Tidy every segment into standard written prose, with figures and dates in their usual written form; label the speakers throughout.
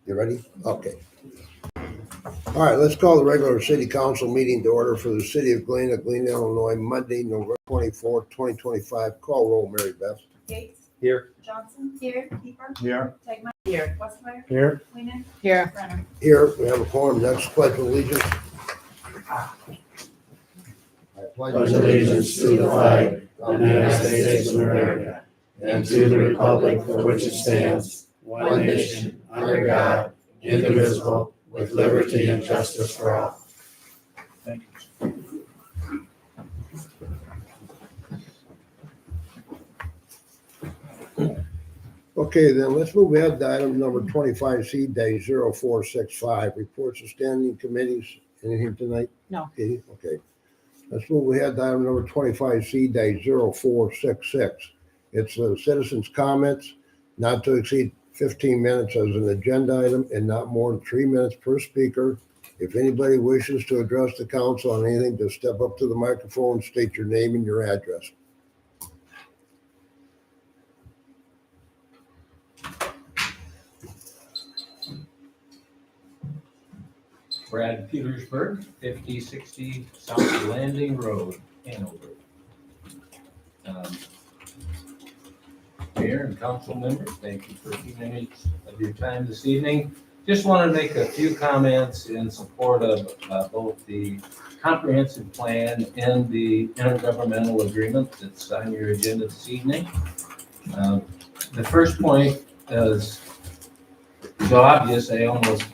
Speaker 1: You ready? Okay. All right, let's call the regular city council meeting to order for the city of Galena, Galena, Illinois, Monday, November 24th, 2025. Call roll, Mary Beth.
Speaker 2: Gates.
Speaker 3: Here.
Speaker 2: Johnson. Here. Keeper.
Speaker 3: Here.
Speaker 2: Tegmeyer. Here. Westmeyer.
Speaker 3: Here.
Speaker 2: Weenan.
Speaker 4: Here.
Speaker 2: Renner.
Speaker 1: Here, we have a quorum. Next, pledge of allegiance. I
Speaker 5: Pledge allegiance to the flag of the United States of America and to the republic for which it stands, one nation, under God, indivisible, with liberty and justice for all.
Speaker 3: Thank you.
Speaker 1: Okay, then let's move ahead to item number 25C-0465, reports of standing committees. Anything tonight?
Speaker 4: No.
Speaker 1: Katie? Okay. Let's move ahead to item number 25C-0466. It's the citizens' comments, not to exceed 15 minutes as an agenda item and not more than 3 minutes per speaker. If anybody wishes to address the council on anything, just step up to the microphone, state your name and your address.
Speaker 6: Brad Petersburg, 5060 South Landing Road, Hanover. Mayor and council members, thank you for a few minutes of your time this evening. Just want to make a few comments in support of both the comprehensive plan and the intergovernmental agreement that's on your agenda this evening. The first point is so obvious, I almost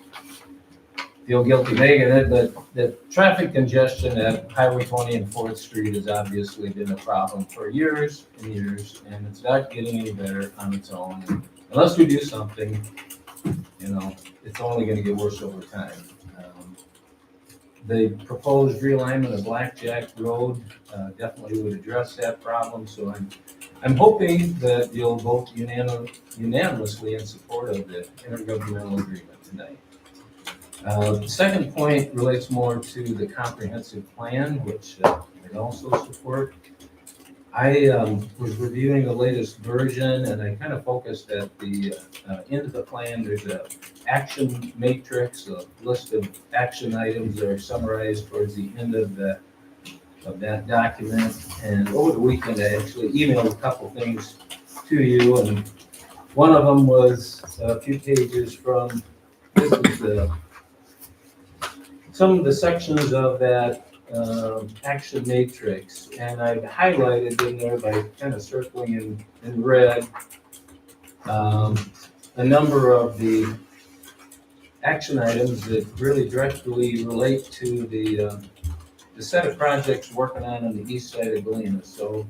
Speaker 6: feel guilty making it, but the traffic congestion at Highway 20 and 4th Street has obviously been a problem for years and years, and it's not getting any better on its own. And unless we do something, it's only going to get worse over time. The proposed realignment of Blackjack Road definitely would address that problem. So I'm hoping that you'll vote unanimously in support of the intergovernmental agreement tonight. The second point relates more to the comprehensive plan, which I also support. I was reviewing the latest version, and I kind of focused at the end of the plan. There's an action matrix, a list of action items that are summarized towards the end of that document. And over the weekend, I actually emailed a couple things to you, and one of them was a few pages from this is some of the sections of that action matrix, and I've highlighted in there by kind of circling in red a number of the action items that really directly relate to the set of projects working on the east side of Galena. So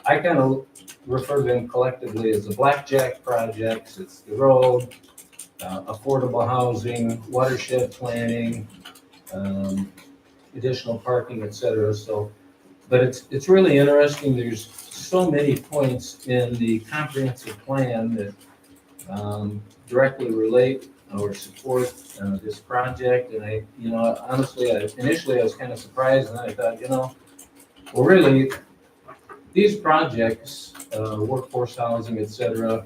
Speaker 6: I kind of refer to them collectively as the Blackjack projects. It's the road, affordable housing, watershed planning, additional parking, etc. So, but it's really interesting. There's so many points in the comprehensive plan that directly relate or support this project. And I, honestly, initially I was kind of surprised, and I thought, well, really, these projects, workforce housing, etc.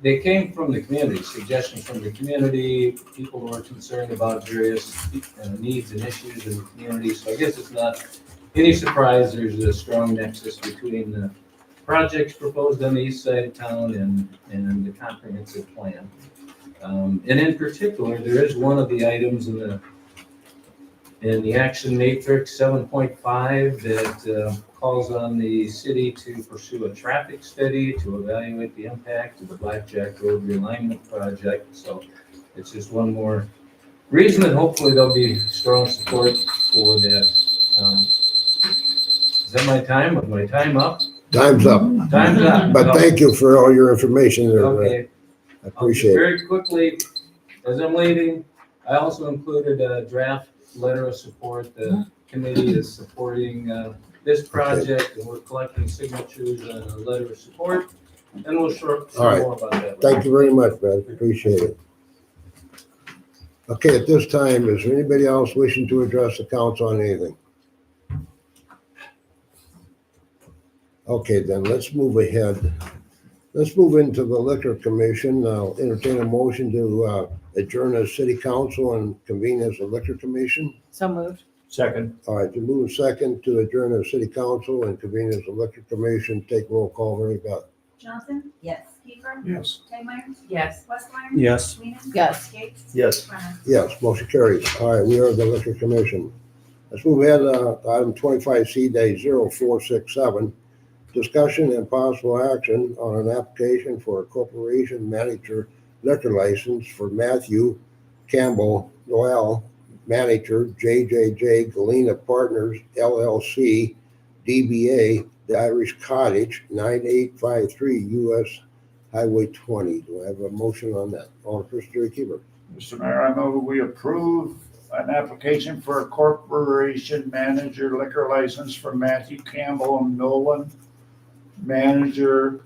Speaker 6: They came from the community, suggestions from the community, people who are concerned about various needs and issues in the community. So I guess it's not any surprise there's a strong nexus between the projects proposed on the east side of town and the comprehensive plan. And in particular, there is one of the items in the action matrix 7.5 that calls on the city to pursue a traffic study to evaluate the impact of the Blackjack Road realignment project. So it's just one more reason that hopefully there'll be strong support for that. Is that my time? Was my time up?
Speaker 1: Time's up.
Speaker 6: Time's up.
Speaker 1: But thank you for all your information there.
Speaker 6: Okay.
Speaker 1: I appreciate it.
Speaker 6: Very quickly, as I'm leaving, I also included a draft letter of support. The committee is supporting this project, and we're collecting signatures on a letter of support, and we'll share more about that.
Speaker 1: Thank you very much, Brad. Appreciate it. Okay, at this time, is there anybody else wishing to address the council on anything? Okay, then let's move ahead. Let's move into the Liquor Commission. I'll entertain a motion to adjourn as city council and convene as the liquor commission.
Speaker 4: So moved.
Speaker 3: Second.
Speaker 1: All right, to move second to adjourn as city council and convene as the liquor commission, take roll call, Mary Beth.
Speaker 2: Johnson?
Speaker 4: Yes.
Speaker 2: Kiefer?
Speaker 3: Yes.
Speaker 2: Tegmeyer?
Speaker 4: Yes.
Speaker 2: Westmeyer?
Speaker 3: Yes.
Speaker 2: Weenan?
Speaker 4: Yes.
Speaker 2: Gates?
Speaker 3: Yes.
Speaker 2: Brenner?
Speaker 1: Yes, motion carries. All right, we are the liquor commission. Let's move ahead to item 25C-0467. Discussion and possible action on an application for a corporation manager liquor license for Matthew Campbell Noel, manager, JJJ Galena Partners LLC, DBA, The Irish Cottage, 9853 US Highway 20. Do I have a motion on that? Alderperson Jerry Keeper.
Speaker 3: Mr. Mayor, I move we approve an application for a corporation manager liquor license for Matthew Campbell and Nolan, manager,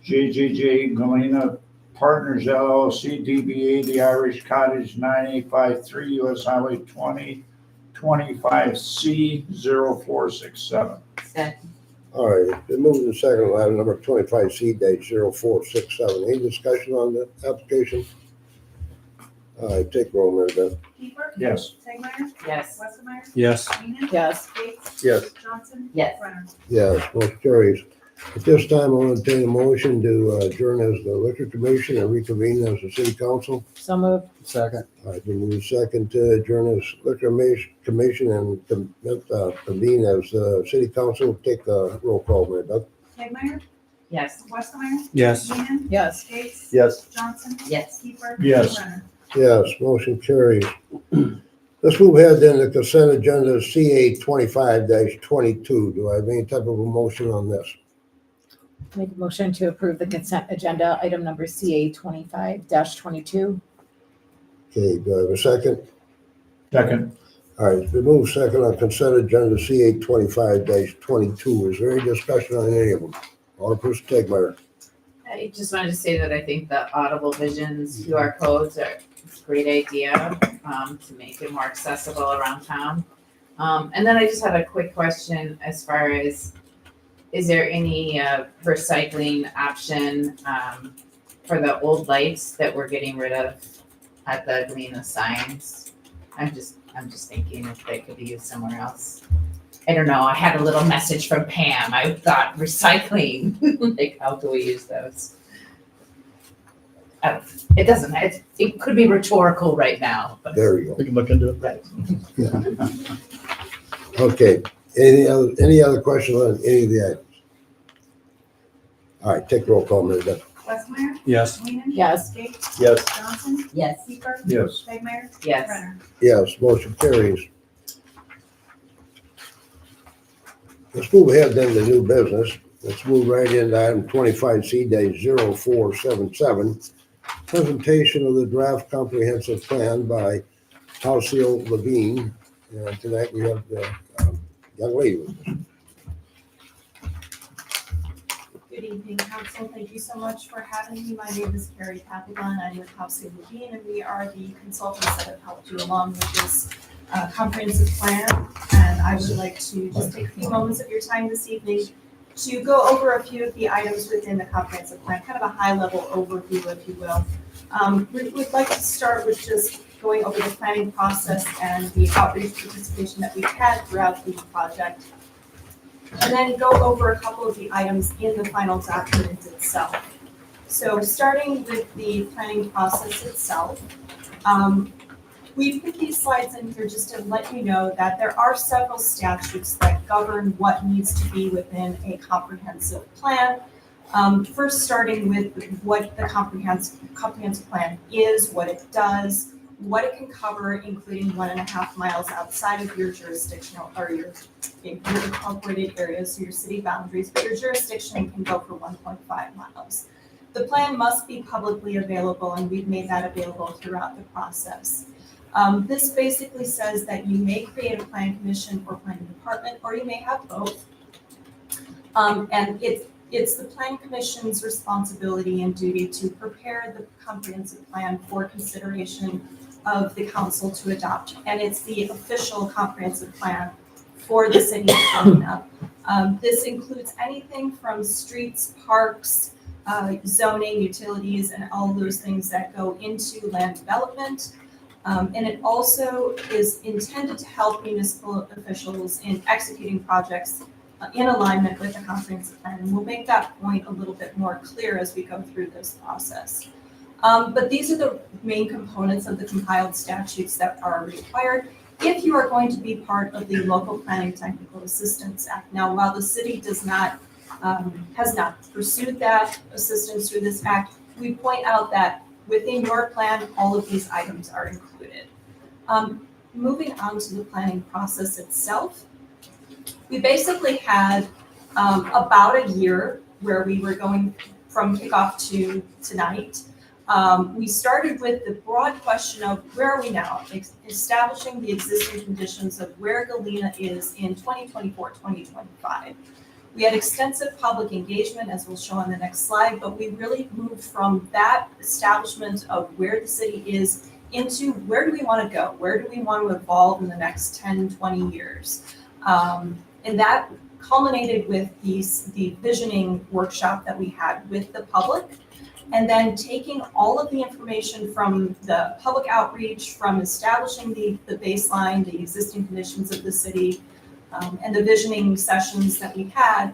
Speaker 3: JJJ Galena Partners LLC, DBA, The Irish Cottage, 9853 US Highway 20, 25C-0467.
Speaker 4: Second.
Speaker 1: All right, been moved and seconded on item number 25C-0467. Any discussion on the application? All right, take roll, Mary Beth.
Speaker 2: Kiefer?
Speaker 3: Yes.
Speaker 2: Tegmeyer?
Speaker 4: Yes.
Speaker 2: Westmeyer?
Speaker 3: Yes.
Speaker 2: Weenan?
Speaker 4: Yes.
Speaker 2: Gates?
Speaker 3: Yes.
Speaker 2: Johnson?
Speaker 4: Yes.
Speaker 2: Brenner?
Speaker 1: Yes, motion carries. At this time, I'll entertain a motion to adjourn as the liquor commission and reconvene as the city council.
Speaker 4: So moved.
Speaker 3: Second.
Speaker 1: All right, been moved second to adjourn as liquor commission and convene as city council. Take a roll call, Mary Beth.
Speaker 2: Tegmeyer?
Speaker 4: Yes.
Speaker 2: Westmeyer?
Speaker 3: Yes.
Speaker 2: Weenan?
Speaker 4: Yes.
Speaker 2: Gates?
Speaker 3: Yes.
Speaker 2: Johnson?
Speaker 4: Yes.
Speaker 2: Kiefer?
Speaker 3: Yes.
Speaker 2: Brenner?
Speaker 1: Yes, motion carries. Let's move ahead then to consent agenda CA 25-22. Do I have any type of a motion on this?
Speaker 4: Make a motion to approve the consent agenda, item number CA 25-22.
Speaker 1: Okay, do I have a second?
Speaker 3: Second.
Speaker 1: All right, it's been moved second on consent agenda CA 25-22. Is there any discussion on any of them? Alderperson Tegmeyer.
Speaker 7: I just wanted to say that I think the Audible Visions QR codes are it's a great idea to make it more accessible around town. And then I just had a quick question as far as, is there any recycling option for the old lights that we're getting rid of at the Galena signs? I'm just thinking if they could be used somewhere else. I don't know, I had a little message from Pam, I thought recycling, like how do we use those? It doesn't, it could be rhetorical right now, but.
Speaker 1: There you
Speaker 3: We can look into it.
Speaker 7: Right.
Speaker 1: go. Okay, any other questions on any of the items? All right, take roll call, Mary Beth.
Speaker 2: Westmeyer?
Speaker 3: Yes.
Speaker 2: Weenan?
Speaker 4: Yes.
Speaker 2: Gates?
Speaker 3: Yes.
Speaker 2: Johnson?
Speaker 4: Yes.
Speaker 2: Kiefer?
Speaker 3: Yes.
Speaker 2: Tegmeyer?
Speaker 7: Yes.
Speaker 2: Brenner?
Speaker 1: Yes, motion carries. Let's move ahead then to new business. Let's move right into item 25C-0477. Presentation of the draft comprehensive plan by Halcyon Levine. And tonight we have the young lady with us.
Speaker 2: Good evening, council. Thank you so much for having me. My name is Carrie Papillon. I'm with Halcyon Levine, and we are the consultants that have helped you along with this comprehensive plan. And I would like to just take a few moments of your time this evening to go over a few of the items within the comprehensive plan, kind of a high-level overview, if you will. We'd like to start with just going over the planning process and the outreach participation that we've had throughout the project. And then go over a couple of the items in the final document itself. So starting with the planning process itself, we put these slides in here just to let you know that there are several statutes that govern what needs to be within a comprehensive plan. First, starting with what the comprehensive plan is, what it does, what it can cover, including 1.5 miles outside of your jurisdictional or your incorporated areas, so your city boundaries, but your jurisdiction can go for 1.5 miles. The plan must be publicly available, and we've made that available throughout the process. This basically says that you may create a plan commission or planning department, or you may have both. And it's the plan commission's responsibility and duty to prepare the comprehensive plan for consideration of the council to adopt. And it's the official comprehensive plan for the city of Galena. This includes anything from streets, parks, zoning, utilities, and all those things that go into land development. And it also is intended to help municipal officials in executing projects in alignment with the comprehensive plan. And we'll make that point a little bit more clear as we go through this process. But these are the main components of the compiled statutes that are required if you are going to be part of the Local Planning Technical Assistance Act. Now, while the city does not, has not pursued that assistance through this act, we point out that within your plan, all of these items are included. Moving on to the planning process itself, we basically had about a year where we were going from kickoff to tonight. We started with the broad question of where are we now, establishing the existing conditions of where Galena is in 2024, 2025. We had extensive public engagement, as we'll show on the next slide, but we really moved from that establishment of where the city is into where do we want to go? Where do we want to evolve in the next 10, 20 years? And that culminated with the visioning workshop that we had with the public. And then taking all of the information from the public outreach, from establishing the baseline, the existing conditions of the city, and the visioning sessions that we had,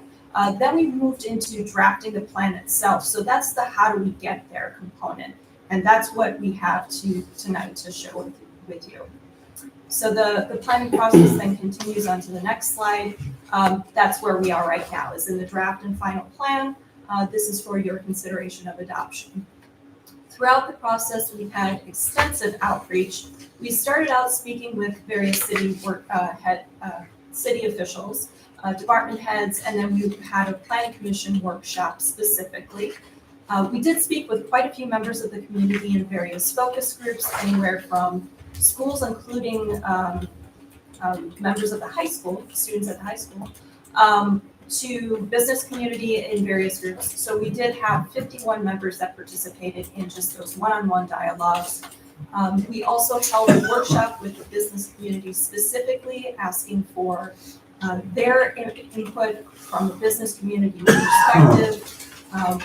Speaker 2: then we moved into drafting the plan itself. So that's the how do we get there component. And that's what we have tonight to share with you. So the planning process then continues on to the next slide. That's where we are right now, is in the draft and final plan. This is for your consideration of adoption. Throughout the process, we've had extensive outreach. We started out speaking with various city officials, department heads, and then we had a planning commission workshop specifically. We did speak with quite a few members of the community in various focus groups, anywhere from schools, including members of the high school, students at the high school, to business community in various groups. So we did have 51 members that participated in just those one-on-one dialogues. We also held a workshop with the business community specifically asking for their input from the business community perspective.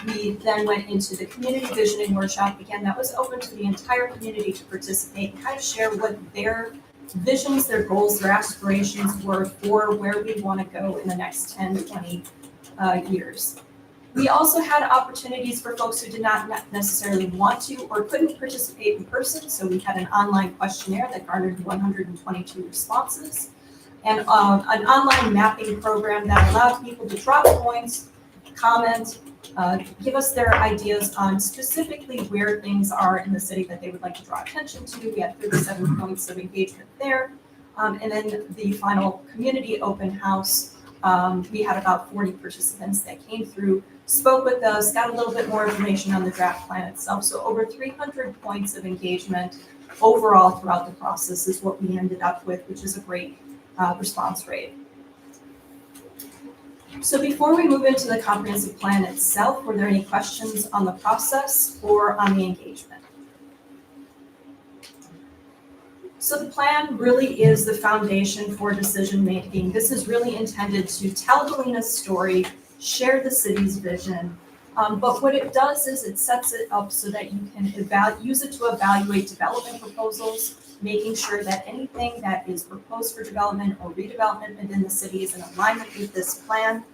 Speaker 2: We then went into the community visioning workshop. Again, that was open to the entire community to participate and kind of share what their visions, their goals, their aspirations were for where we want to go in the next 10, 20 years. We also had opportunities for folks who did not necessarily want to or couldn't participate in person. So we had an online questionnaire that garnered 122 responses, and an online mapping program that allowed people to drop points, comment, give us their ideas on specifically where things are in the city that they would like to draw attention to. We had 37 points of engagement there. And then the final community open house, we had about 40 participants that came through, spoke with us, got a little bit more information on the draft plan itself. So over 300 points of engagement overall throughout the process is what we ended up with, which is a great response rate. So before we move into the comprehensive plan itself, were there any questions on the process or on the engagement? So the plan really is the foundation for decision making. This is really intended to tell Galena's story, share the city's vision, but what it does is it sets it up so that you can use it to evaluate development proposals, making sure that anything that is proposed for development or redevelopment within the city is in alignment with this plan.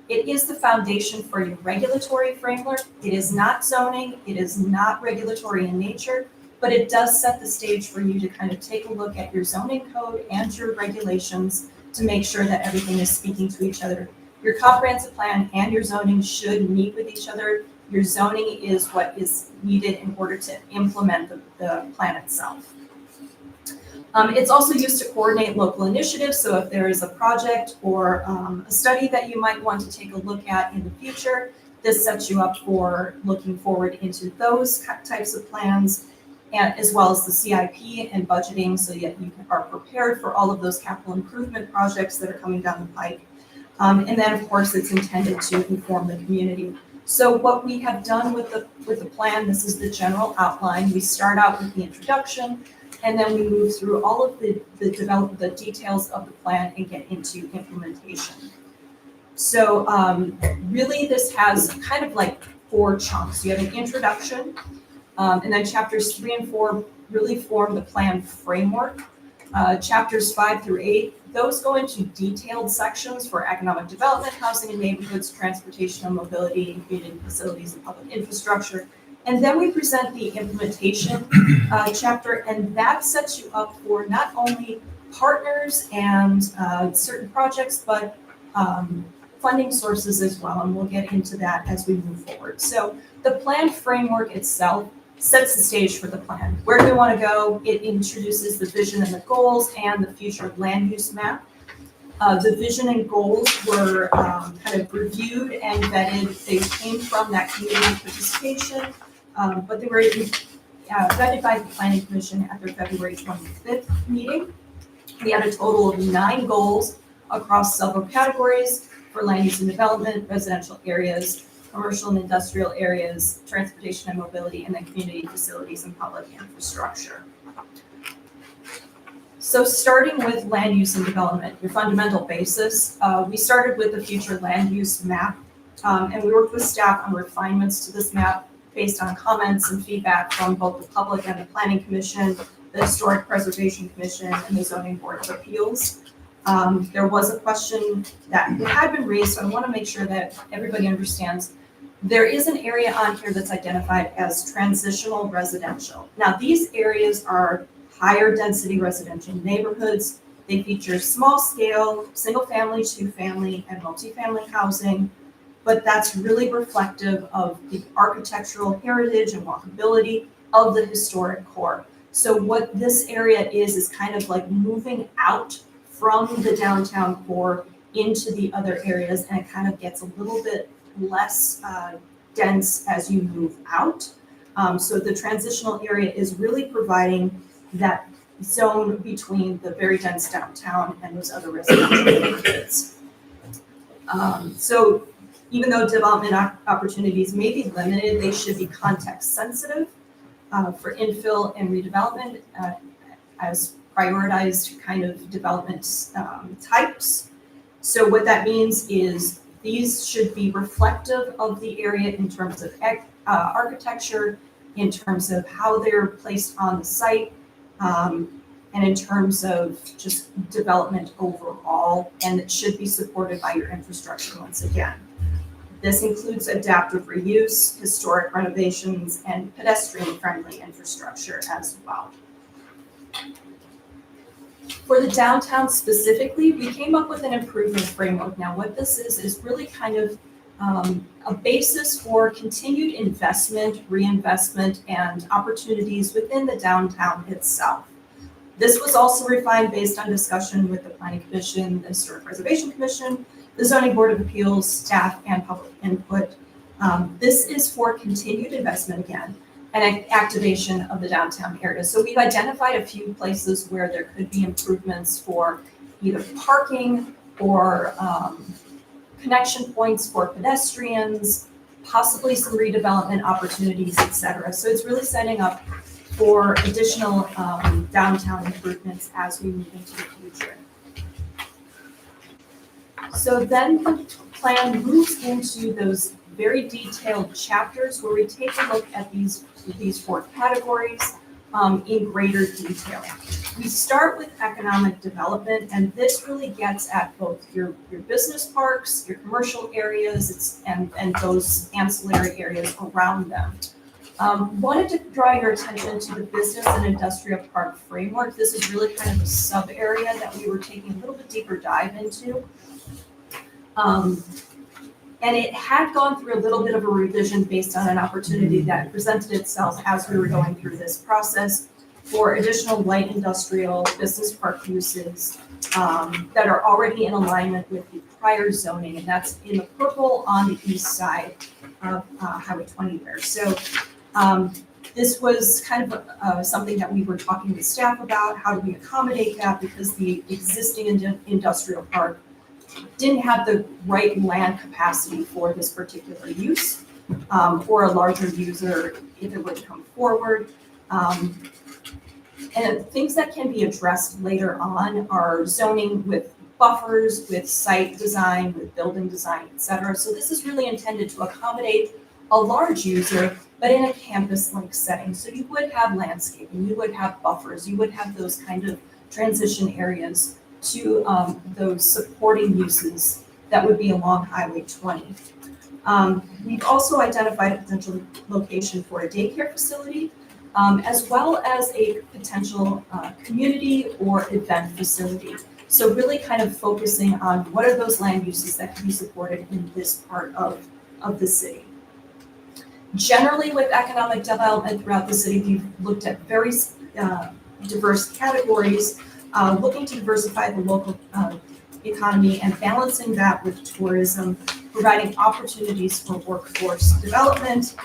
Speaker 2: It is the foundation for your regulatory framework. It is not zoning, it is not regulatory in nature, but it does set the stage for you to kind of take a look at your zoning code and your regulations to make sure that everything is speaking to each other. Your comprehensive plan and your zoning should meet with each other. Your zoning is what is needed in order to implement the plan itself. It's also used to coordinate local initiatives. So if there is a project or a study that you might want to take a look at in the future, this sets you up for looking forward into those types of plans, and as well as the CIP and budgeting, so that you are prepared for all of those capital improvement projects that are coming down the pike. And then, of course, it's intended to inform the community. So what we have done with the plan, this is the general outline. We start out with the introduction, and then we move through all of the details of the plan and get into implementation. So really this has kind of like 4 chunks. You have an introduction, and then chapters 3 and 4 really form the plan framework. Chapters 5 through 8, those go into detailed sections for economic development, housing and neighborhoods, transportation and mobility, and community facilities and public infrastructure. And then we present the implementation chapter, and that sets you up for not only partners and certain projects, but funding sources as well, and we'll get into that as we move forward. So the plan framework itself sets the stage for the plan. Where do we want to go? It introduces the vision and the goals and the future land use map. The vision and goals were kind of reviewed and vetted. They came from that community participation, but they were vetted by the Planning Commission at their February 25th meeting. We had a total of 9 goals across several categories for land use and development, residential areas, commercial and industrial areas, transportation and mobility, and then community facilities and public infrastructure. So starting with land use and development, your fundamental basis, we started with the future land use map, and we worked with staff on refinements to this map based on comments and feedback from both the public and the Planning Commission, the Historic Preservation Commission, and the Zoning Board of Appeals. There was a question that had been raised, so I want to make sure that everybody understands. There is an area on here that's identified as transitional residential. Now, these areas are higher density residential neighborhoods. They feature small scale, single family, 2-family, and multifamily housing, but that's really reflective of the architectural heritage and walkability of the historic core. So what this area is kind of like moving out from the downtown core into the other areas, and it kind of gets a little bit less dense as you move out. So the transitional area is really providing that zone between the very dense downtown and those other residential neighborhoods. So even though development opportunities may be limited, they should be context sensitive for infill and redevelopment as prioritized kind of development types. So what that means is these should be reflective of the area in terms of architecture, in terms of how they're placed on the site, and in terms of just development overall, and it should be supported by your infrastructure once again. This includes adaptive reuse, historic renovations, and pedestrian-friendly infrastructure as well. For the downtown specifically, we came up with an improvement framework. Now, what this is really kind of a basis for continued investment, reinvestment, and opportunities within the downtown itself. This was also refined based on discussion with the Planning Commission, the Historic Preservation Commission, the Zoning Board of Appeals, staff, and public input. This is for continued investment again, and activation of the downtown area. So we've identified a few places where there could be improvements for either parking or connection points for pedestrians, possibly some redevelopment opportunities, et cetera. So it's really setting up for additional downtown improvements as we move into the future. So then the plan moves into those very detailed chapters where we take a look at these 4 categories in greater detail. We start with economic development, and this really gets at both your business parks, your commercial areas, and those ancillary areas around them. Wanted to draw your attention to the business and industrial park framework. This is really kind of a sub area that we were taking a little bit deeper dive into. And it had gone through a little bit of a revision based on an opportunity that presented itself as we were going through this process for additional light industrial business park uses that are already in alignment with the prior zoning, and that's in the purple on the east side of Highway 20 there. So this was kind of something that we were talking with staff about. How do we accommodate that? Because the existing industrial park didn't have the right land capacity for this particular use, or a larger user if it were to come forward. And things that can be addressed later on are zoning with buffers, with site design, with building design, et cetera. So this is really intended to accommodate a large user, but in a campus-like setting. So you would have landscaping, you would have buffers, you would have those kind of transition areas to those supporting uses that would be along Highway 20. We've also identified a potential location for a daycare facility, as well as a potential community or event facility. So really kind of focusing on what are those land uses that can be supported in this part of the city. Generally, with economic development throughout the city, we've looked at very diverse categories, looking to diversify the local economy and balancing that with tourism, providing opportunities for workforce development,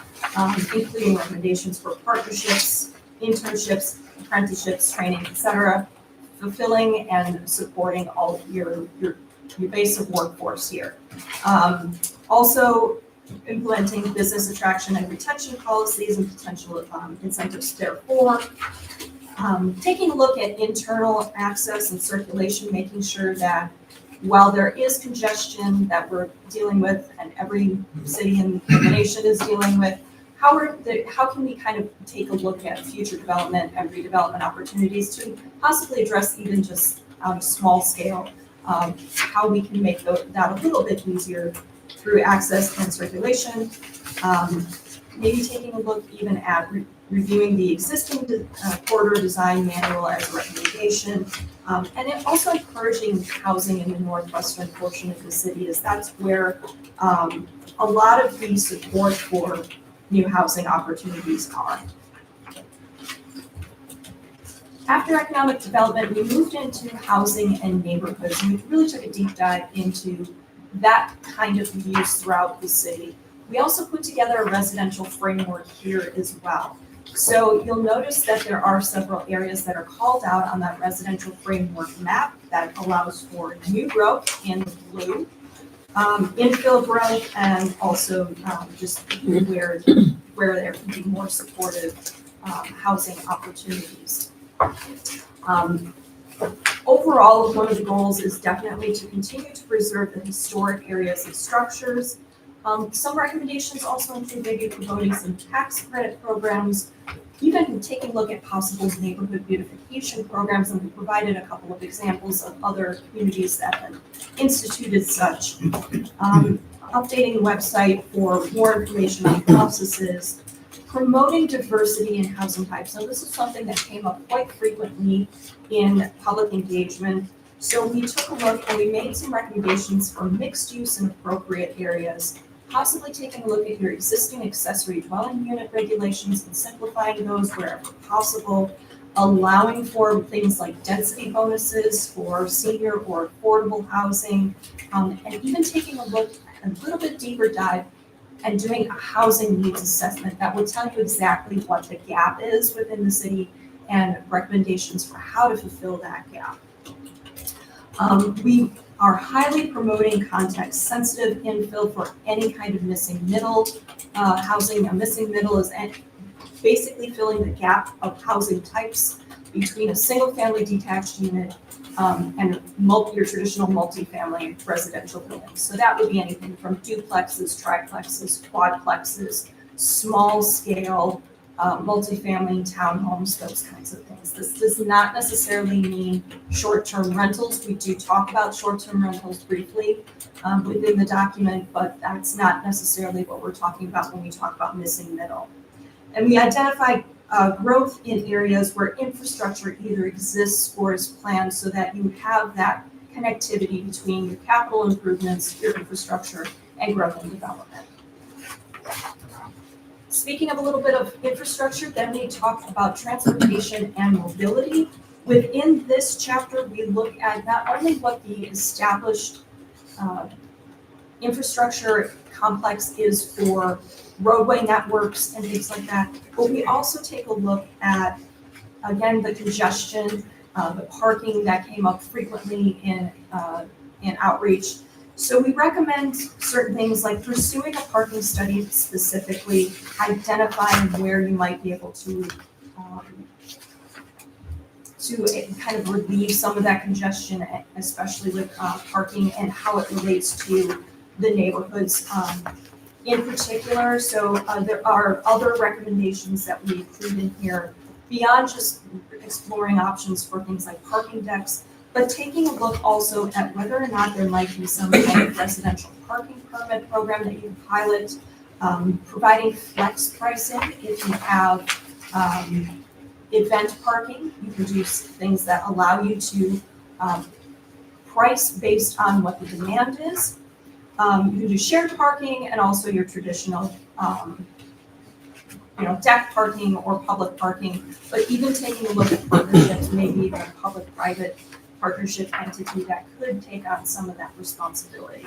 Speaker 2: including recommendations for partnerships, internships, apprenticeships, training, et cetera, fulfilling and supporting all of your base of workforce here. Also, implementing business attraction and retention policies and potential incentives therefore. Taking a look at internal access and circulation, making sure that while there is congestion that we're dealing with and every city in the nation is dealing with, how can we kind of take a look at future development and redevelopment opportunities to possibly address even just on a small scale, how we can make that a little bit easier through access and circulation. Maybe taking a look even at reviewing the existing corridor design manual as a recommendation, and then also encouraging housing in the northwestern portion of the city, as that's where a lot of the support for new housing opportunities are. After economic development, we moved into housing and neighborhoods, and we really took a deep dive into that kind of use throughout the city. We also put together a residential framework here as well. So you'll notice that there are several areas that are called out on that residential framework map that allows for new growth in blue, infill growth, and also just where there can be more supportive housing opportunities. Overall, one of the goals is definitely to continue to preserve the historic areas and structures. Some recommendations also include maybe promoting some tax credit programs, even taking a look at possible neighborhood beautification programs, and we provided a couple of examples of other communities that have instituted such. Updating the website for more information on processes, promoting diversity in housing types. Now, this is something that came up quite frequently in public engagement. So we took a look and we made some recommendations for mixed use in appropriate areas, possibly taking a look at your existing accessory dwelling unit regulations and simplifying those wherever possible, allowing for things like density bonuses for senior or affordable housing, and even taking a look, a little bit deeper dive, and doing a housing needs assessment that will tell you exactly what the gap is within the city and recommendations for how to fulfill that gap. We are highly promoting context-sensitive infill for any kind of missing middle housing. A missing middle is basically filling the gap of housing types between a single-family detached unit and your traditional multifamily residential buildings. So that would be anything from duplexes, triplexes, quadplexes, small-scale multifamily townhomes, those kinds of things. This does not necessarily mean short-term rentals. We do talk about short-term rentals briefly within the document, but that's not necessarily what we're talking about when we talk about missing middle. And we identify growth in areas where infrastructure either exists or is planned so that you have that connectivity between your capital improvements, your infrastructure, and growth and development. Speaking of a little bit of infrastructure, then we talk about transportation and mobility. Within this chapter, we look at not only what the established infrastructure complex is for roadway networks and things like that, but we also take a look at, again, the congestion, the parking that came up frequently in outreach. So we recommend certain things like pursuing a parking study specifically, identifying where you might be able to to kind of relieve some of that congestion, especially with parking and how it relates to the neighborhoods in particular. So there are other recommendations that we include in here beyond just exploring options for things like parking decks, but taking a look also at whether or not there might be some kind of residential parking permit program that you can pilot, providing flex pricing if you have event parking. You can do things that allow you to price based on what the demand is. You can do shared parking and also your traditional deck parking or public parking, but even taking a look at partnerships, maybe even a public-private partnership entity that could take on some of that responsibility.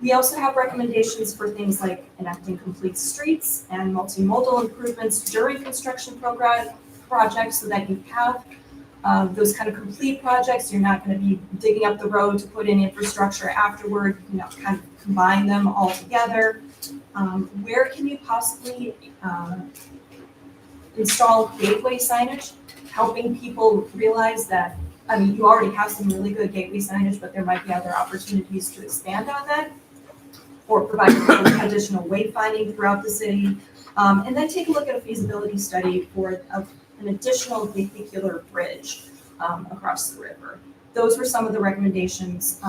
Speaker 2: We also have recommendations for things like enacting complete streets and multimodal improvements during construction projects so that you have those kind of complete projects. You're not going to be digging up the road to put in infrastructure afterward, kind of combine them all together. Where can you possibly install gateway signage, helping people realize that, you already have some really good gateway signage, but there might be other opportunities to expand on that, or provide additional wayfinding throughout the city. And then take a look at a feasibility study for an additional vehicular bridge across the river. Those were some of the recommendations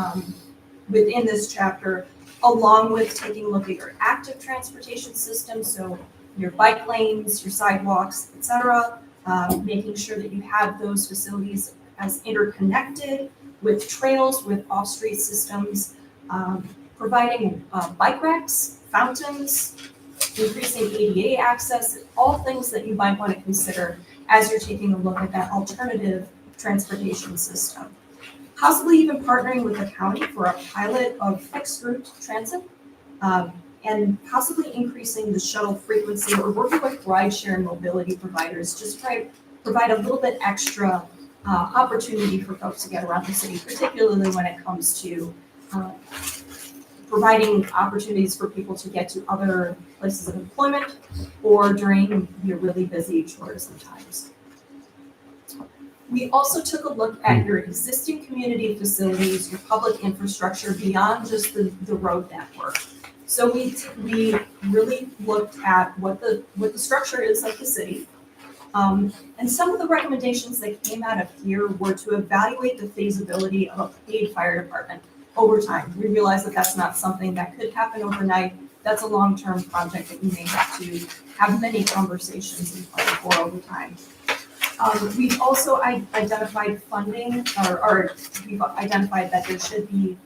Speaker 2: within this chapter, along with taking a look at your active transportation system, so your bike lanes, your sidewalks, et cetera, making sure that you have those facilities as interconnected with trails, with off-street systems, providing bike racks, fountains, increasing ADA access, all things that you might want to consider as you're taking a look at that alternative transportation system. Possibly even partnering with the county for a pilot of fixed route transit, and possibly increasing the shuttle frequency, or working with rideshare and mobility providers, just provide a little bit extra opportunity for folks to get around the city, particularly when it comes to providing opportunities for people to get to other places of employment or during your really busy tourism times. We also took a look at your existing community facilities, your public infrastructure beyond just the road network. So we really looked at what the structure is of the city. And some of the recommendations that came out of here were to evaluate the feasibility of a paid fire department over time. We realize that that's not something that could happen overnight. That's a long-term project that you may have to have many conversations and plan for over time. We've also identified funding, or we've identified that there should be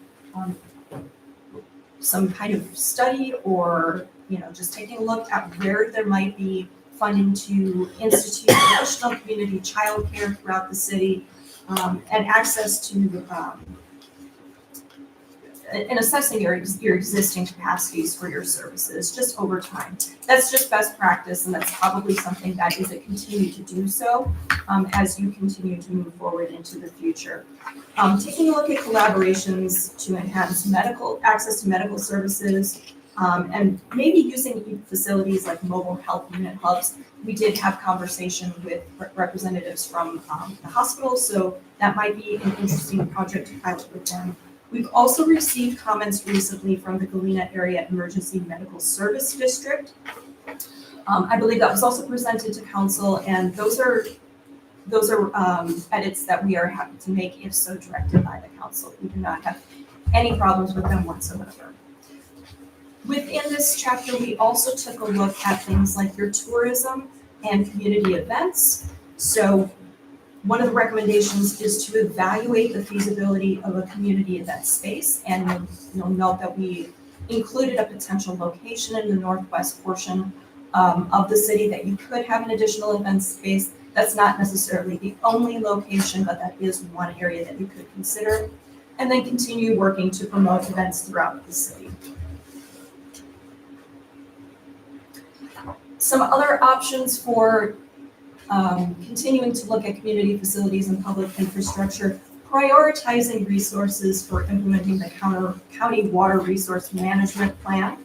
Speaker 2: some kind of study, or just taking a look at where there might be funding to institute additional community childcare throughout the city, and access to and assessing your existing capacities for your services just over time. That's just best practice, and that's probably something that is a continue to do so as you continue to move forward into the future. Taking a look at collaborations to enhance access to medical services, and maybe using facilities like mobile health unit hubs. We did have conversation with representatives from the hospital, so that might be an interesting project to pilot with them. We've also received comments recently from the Galena Area Emergency Medical Service District. I believe that was also presented to council, and those are edits that we are happy to make if so directed by the council. We do not have any problems with them whatsoever. Within this chapter, we also took a look at things like your tourism and community events. So one of the recommendations is to evaluate the feasibility of a community event space, and you'll note that we included a potential location in the northwest portion of the city that you could have an additional event space. That's not necessarily the only location, but that is one area that you could consider, and then continue working to promote events throughout the city. Some other options for continuing to look at community facilities and public infrastructure, prioritizing resources for implementing the county water resource management plan,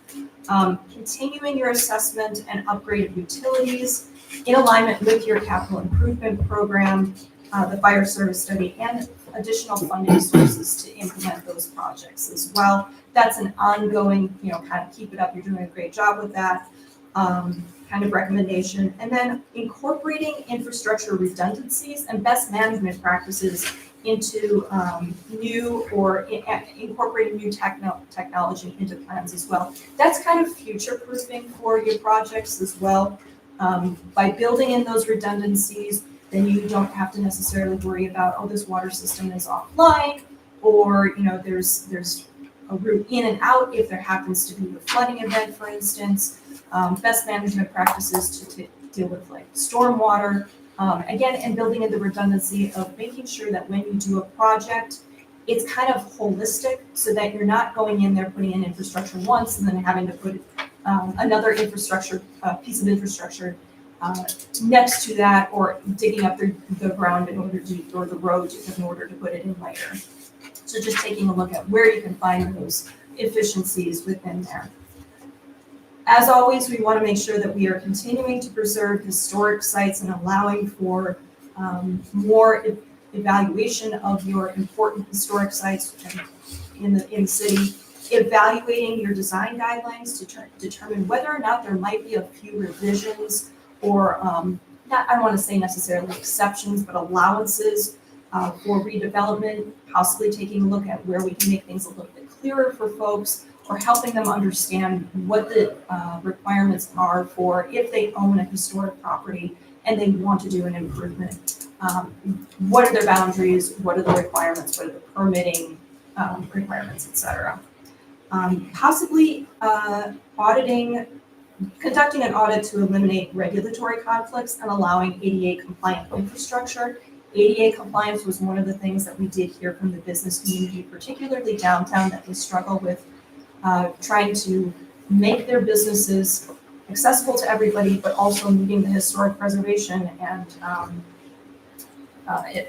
Speaker 2: continuing your assessment and upgrade of utilities in alignment with your capital improvement program, the fire service study, and additional funding sources to implement those projects as well. That's an ongoing, kind of keep it up, you're doing a great job with that, kind of recommendation. And then incorporating infrastructure redundancies and best management practices into incorporating new technology into plans as well. That's kind of future-proofing for your projects as well. By building in those redundancies, then you don't have to necessarily worry about, oh, this water system is offline, or there's a route in and out if there happens to be a flooding event, for instance. Best management practices to deal with like stormwater, again, and building in the redundancy of making sure that when you do a project, it's kind of holistic, so that you're not going in there putting in infrastructure once and then having to put another infrastructure, piece of infrastructure next to that, or digging up the ground in order to, or the road in order to put it in later. So just taking a look at where you can find those efficiencies within there. As always, we want to make sure that we are continuing to preserve historic sites and allowing for more evaluation of your important historic sites in the city. Evaluating your design guidelines to determine whether or not there might be a few revisions or not, I don't want to say necessarily exceptions, but allowances for redevelopment, possibly taking a look at where we can make things a little bit clearer for folks, or helping them understand what the requirements are for if they own a historic property and they want to do an improvement. What are their boundaries? What are the requirements? What are the permitting requirements, et cetera? Possibly conducting an audit to eliminate regulatory conflicts and allowing ADA compliant infrastructure. ADA compliance was one of the things that we did hear from the business community, particularly downtown, that they struggle with trying to make their businesses accessible to everybody, but also meeting the historic preservation and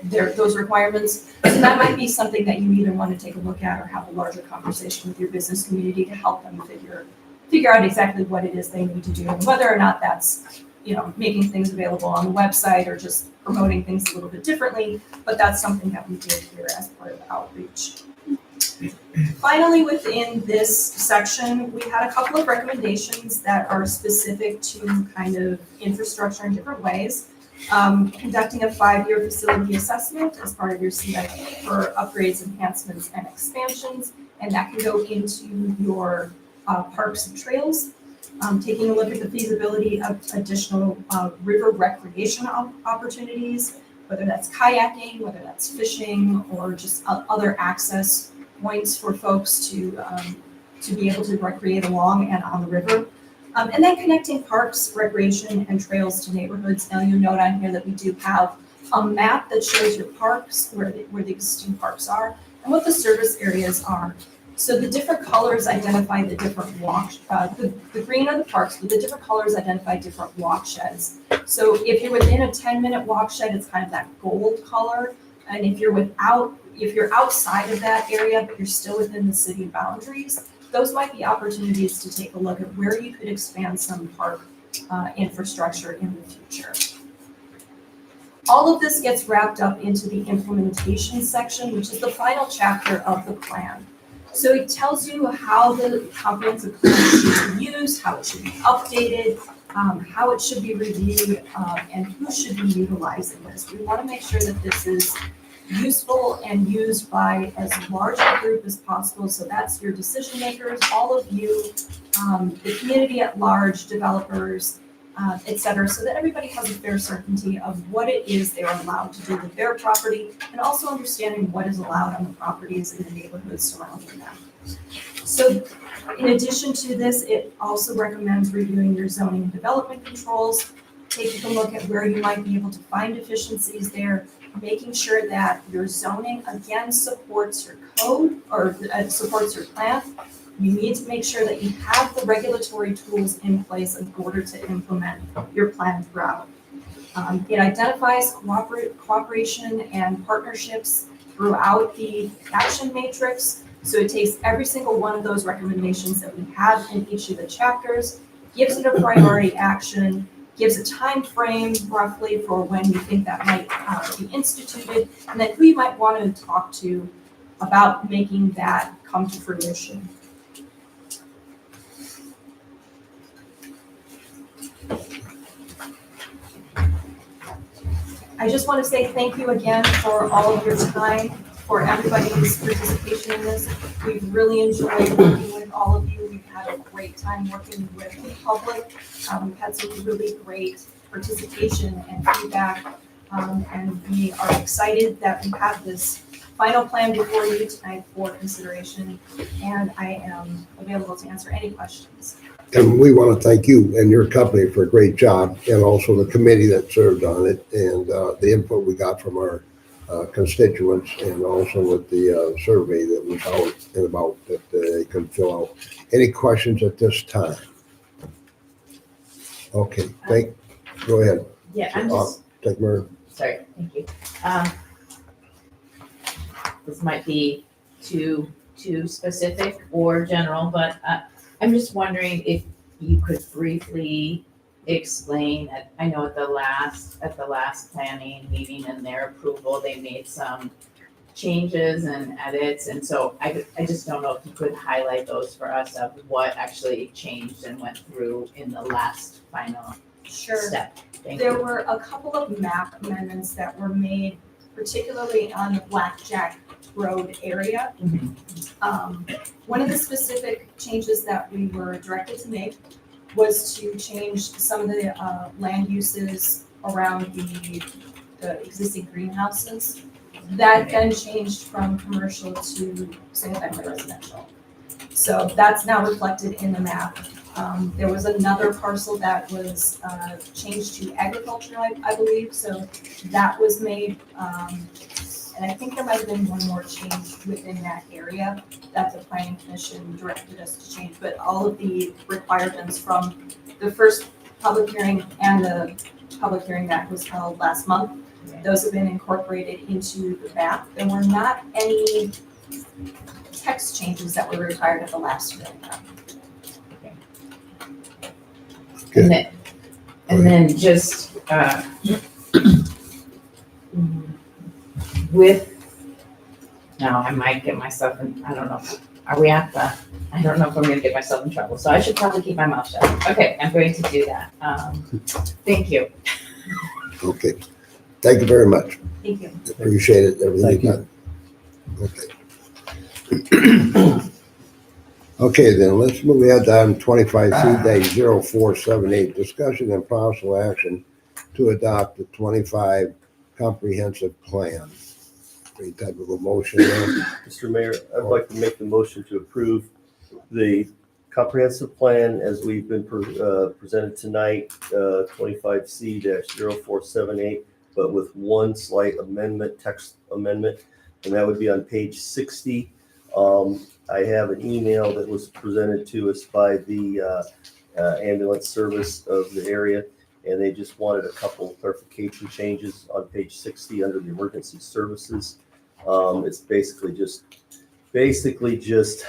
Speaker 2: those requirements. So that might be something that you either want to take a look at or have a larger conversation with your business community to help them figure out exactly what it is they need to do, and whether or not that's making things available on the website or just promoting things a little bit differently. But that's something that we did here as part of outreach. Finally, within this section, we had a couple of recommendations that are specific to kind of infrastructure in different ways. Conducting a 5-year facility assessment as part of your CIP for upgrades, enhancements, and expansions, and that can go into your parks and trails. Taking a look at the feasibility of additional river recreation opportunities, whether that's kayaking, whether that's fishing, or just other access points for folks to be able to recreate along and on the river. And then connecting parks, recreation, and trails to neighborhoods. Now you'll note on here that we do have a map that shows your parks, where the existing parks are, and what the service areas are. So the different colors identify the different the green are the parks, but the different colors identify different walksheds. So if you're within a 10-minute walkshed, it's kind of that gold color. And if you're outside of that area, but you're still within the city boundaries, those might be opportunities to take a look at where you could expand some park infrastructure in the future. All of this gets wrapped up into the implementation section, which is the final chapter of the plan. So it tells you how the comprehensive plan should be used, how it should be updated, how it should be reviewed, and who should be utilizing this. We want to make sure that this is useful and used by as large a group as possible. So that's your decision makers, all of you, the community at large, developers, et cetera, so that everybody has a fair certainty of what it is they're allowed to do with their property, and also understanding what is allowed on the properties in the neighborhoods surrounding them. So in addition to this, it also recommends reviewing your zoning and development controls, taking a look at where you might be able to find efficiencies there, making sure that your zoning again supports your code or supports your plan. You need to make sure that you have the regulatory tools in place in order to implement your plan throughout. It identifies cooperation and partnerships throughout the action matrix. So it takes every single one of those recommendations that we have in each of the chapters, gives it a priority action, gives a time frame roughly for when you think that might be instituted, and then who you might want to talk to about making that come to fruition. I just want to say thank you again for all of your time, for everybody's participation in this. We've really enjoyed working with all of you. We've had a great time working with the public. We've had some really great participation and feedback. And we are excited that we have this final plan before you tonight for consideration. And I am available to answer any questions.
Speaker 1: And we want to thank you and your company for a great job, and also the committee that served on it, and the input we got from our constituents, and also with the survey that was out and about that they can fill out. Any questions at this time? Okay, go ahead.
Speaker 7: Yeah, I'm just,
Speaker 1: Take Mary.
Speaker 7: sorry, thank you. This might be too specific or general, but I'm just wondering if you could briefly explain, I know at the last planning meeting and their approval, they made some changes and edits, and so I just don't know if you could highlight those for us of what actually changed and went through in the last final step. Thank
Speaker 2: There
Speaker 7: you.
Speaker 2: were a couple of map amendments that were made, particularly on the Blackjack Road area. One of the specific changes that we were directed to make was to change some of the land uses around the existing greenhouses. That then changed from commercial to single-family residential. So that's now reflected in the map. There was another parcel that was changed to agriculture, I believe, so that was made. And I think there might have been one more change within that area that the planning commission directed us to change, but all of the requirements from the first public hearing and the public hearing that was held last month, those have been incorporated into the map. There were not any text changes that were required at the last hearing.
Speaker 7: And then just with, now I might get myself in, I don't know, I don't know if I'm gonna get myself in trouble, so I should probably keep my mouth shut. Okay, I'm going to do that. Thank you.
Speaker 1: Okay, thank you very much.
Speaker 2: Thank you.
Speaker 1: Appreciate it, everything you've done. Okay. Okay, then let's move ahead to item 25C-0478, discussion and possible action to adopt the 25 comprehensive plan. Any type of a motion there?
Speaker 5: Mr. Mayor, I'd like to make the motion to approve the comprehensive plan as we've been presented tonight, 25C-0478, but with one slight amendment, text amendment, and that would be on page 60. I have an email that was presented to us by the ambulance service of the area, and they just wanted a couple clarification changes on page 60 under the emergency services. It's basically just